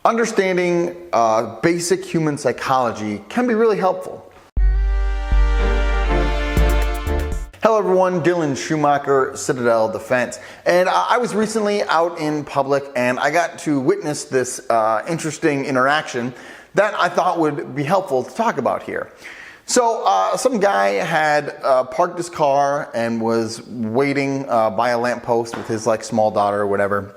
understanding basic human psychology can be really helpful. Hello everyone, Dylan Schumacher, Citadel Defense. And I was recently out in public and I got to witness this interesting interaction that I thought would be helpful to talk about here. So some guy had parked his car and was waiting by a lamppost with his small daughter or whatever.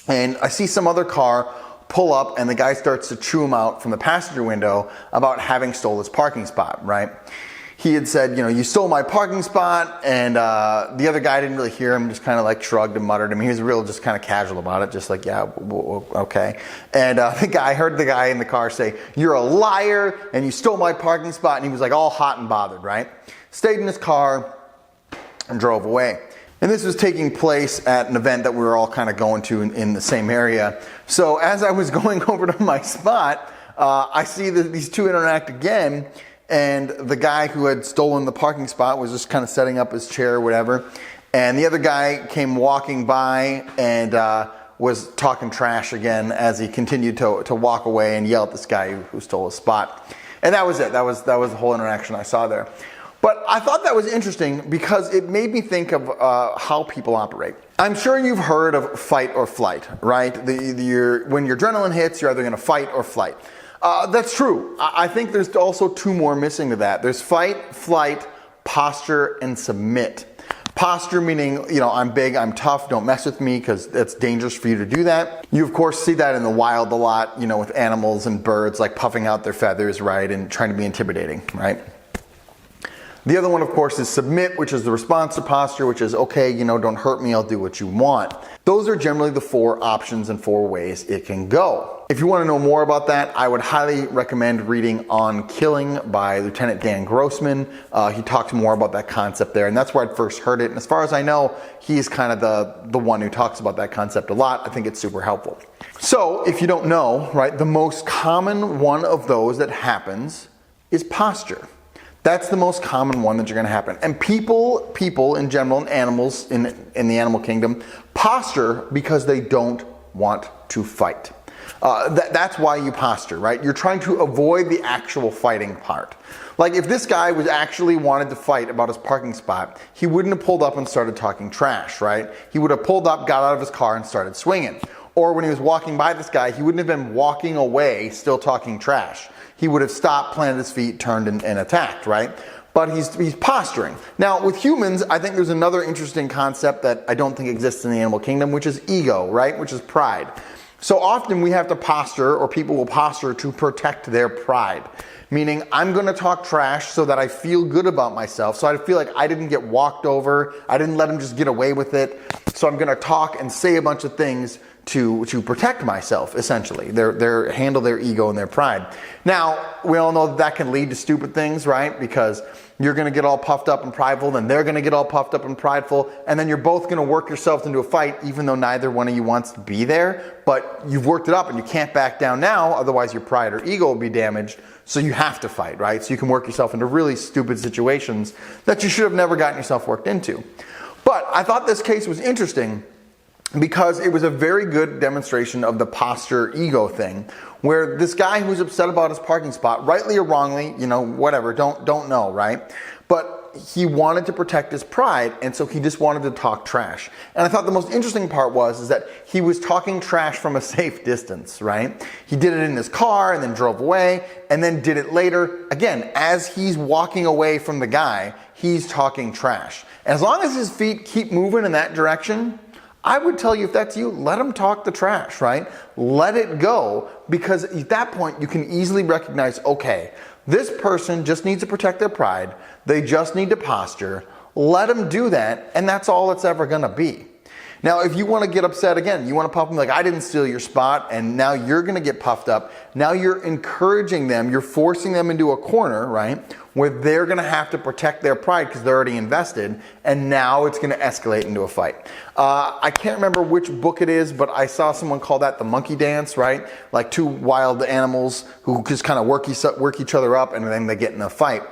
And I see some other car pull up and the guy starts to chew him out from the passenger window about having stole his parking spot, right? He had said, you stole my parking spot, and the other guy didn't really hear him, just kind of shrugged and muttered. I mean, he was real just kind of casual about it, just yeah, okay. And I heard the guy in the car say, "You're a liar, and you stole my parking spot," and he was all hot and bothered, right? Stayed in his car and drove away. And this was taking place at an event that we were all kind of going to in the same area. So as I was going over to my spot, I see that these two interact again. And the guy who had stolen the parking spot was just kind of setting up his chair or whatever. And the other guy came walking by and was talking trash again as he continued to walk away and yell at this guy who stole his spot. And that was it. That was the whole interaction I saw there. But I thought that was interesting because it made me think of how people operate. I'm sure you've heard of fight or flight, right? When your adrenaline hits, you're either going to fight or flight. That's true. I think there's also two more missing to that. There's fight, flight, posture, and submit. Posture meaning, I'm big, I'm tough, don't mess with me because it's dangerous for you to do that. You of course see that in the wild a lot, with animals and birds puffing out their feathers, right, and trying to be intimidating, right? The other one, of course, is submit, which is the responsive posture, which is, okay, don't hurt me, I'll do what you want. Those are generally the four options and four ways it can go. If you want to know more about that, I would highly recommend reading On Killing by Lieutenant Dan Grossman. He talks more about that concept there, and that's where I first heard it. And as far as I know, he's kind of the one who talks about that concept a lot. I think it's super helpful. So, if you don't know, right, the most common one of those that happens is posture. That's the most common one that you're going to happen. And people in general, and animals in the animal kingdom, posture because they don't want to fight. That's why you posture, right? You're trying to avoid the actual fighting part. If this guy was actually wanted to fight about his parking spot, he wouldn't have pulled up and started talking trash, right? He would have pulled up, got out of his car, and started swinging. Or when he was walking by this guy, he wouldn't have been walking away still talking trash. He would have stopped, planted his feet, turned and attacked, right? But he's posturing. Now, with humans, I think there's another interesting concept that I don't think exists in the animal kingdom, which is ego, right? Which is pride. So often we have to posture, or people will posture to protect their pride. Meaning, I'm going to talk trash so that I feel good about myself. So I feel like I didn't get walked over. I didn't let him just get away with it. So I'm going to talk and say a bunch of things to protect myself, essentially. Handle their ego and their pride. Now, we all know that can lead to stupid things, right? Because you're going to get all puffed up and prideful, then they're going to get all puffed up and prideful, and then you're both going to work yourselves into a fight, even though neither one of you wants to be there. But you've worked it up and you can't back down now, otherwise your pride or ego will be damaged. So you have to fight, right? So you can work yourself into really stupid situations that you should have never gotten yourself worked into. But I thought this case was interesting because it was a very good demonstration of the posture ego thing, where this guy who was upset about his parking spot, rightly or wrongly, whatever, don't know, right? But he wanted to protect his pride, and so he just wanted to talk trash. And I thought the most interesting part is that he was talking trash from a safe distance, right? He did it in his car and then drove away, and then did it later. Again, as he's walking away from the guy, he's talking trash. As long as his feet keep moving in that direction, I would tell you, if that's you, let him talk the trash, right? Let it go, because at that point you can easily recognize, okay, this person just needs to protect their pride. They just need to posture. Let them do that, and that's all it's ever going to be. Now, if you want to get upset again, you want to pop them I didn't steal your spot, and now you're going to get puffed up. Now you're encouraging them, you're forcing them into a corner, right, where they're going to have to protect their pride because they're already invested, and now it's going to escalate into a fight. I can't remember which book it is, but I saw someone call that the monkey dance, right? Two wild animals who just kind of work each other up, and then they get in a fight.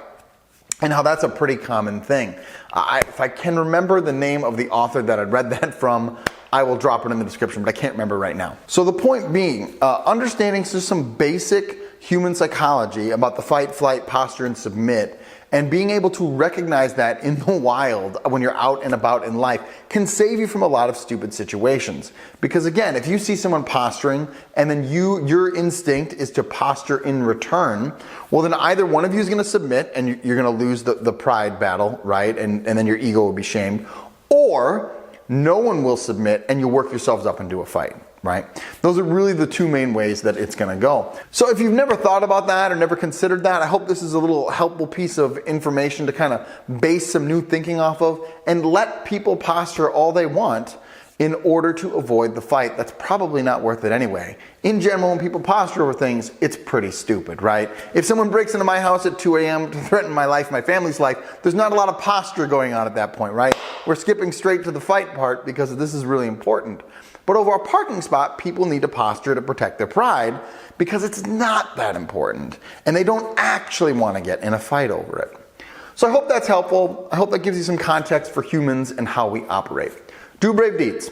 And how that's a pretty common thing. If I can remember the name of the author that I read that from, I will drop it in the description, but I can't remember right now. So the point being, understanding just some basic human psychology about the fight, flight, posture, and submit, and being able to recognize that in the wild when you're out and about in life can save you from a lot of stupid situations. Because again, if you see someone posturing and then your instinct is to posture in return, well then either one of you is going to submit and you're going to lose the pride battle, right? And then your ego will be shamed. Or no one will submit and you'll work yourselves up into a fight. Right? Those are really the two main ways that it's going to go. So if you've never thought about that or never considered that, I hope this is a little helpful piece of information to kind of base some new thinking off of and let people posture all they want in order to avoid the fight. That's probably not worth it anyway. In general, when people posture over things, it's pretty stupid, right? If someone breaks into my house at 2 a.m. to threaten my life, my family's life, there's not a lot of posture going on at that point, right? We're skipping straight to the fight part because this is really important. But over a parking spot, people need to posture to protect their pride because it's not that important and they don't actually want to get in a fight over it. So I hope that's helpful. I hope that gives you some context for humans and how we operate. Do brave deeds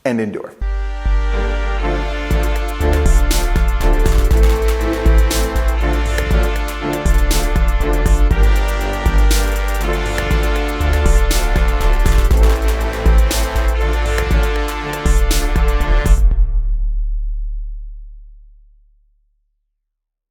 and endure.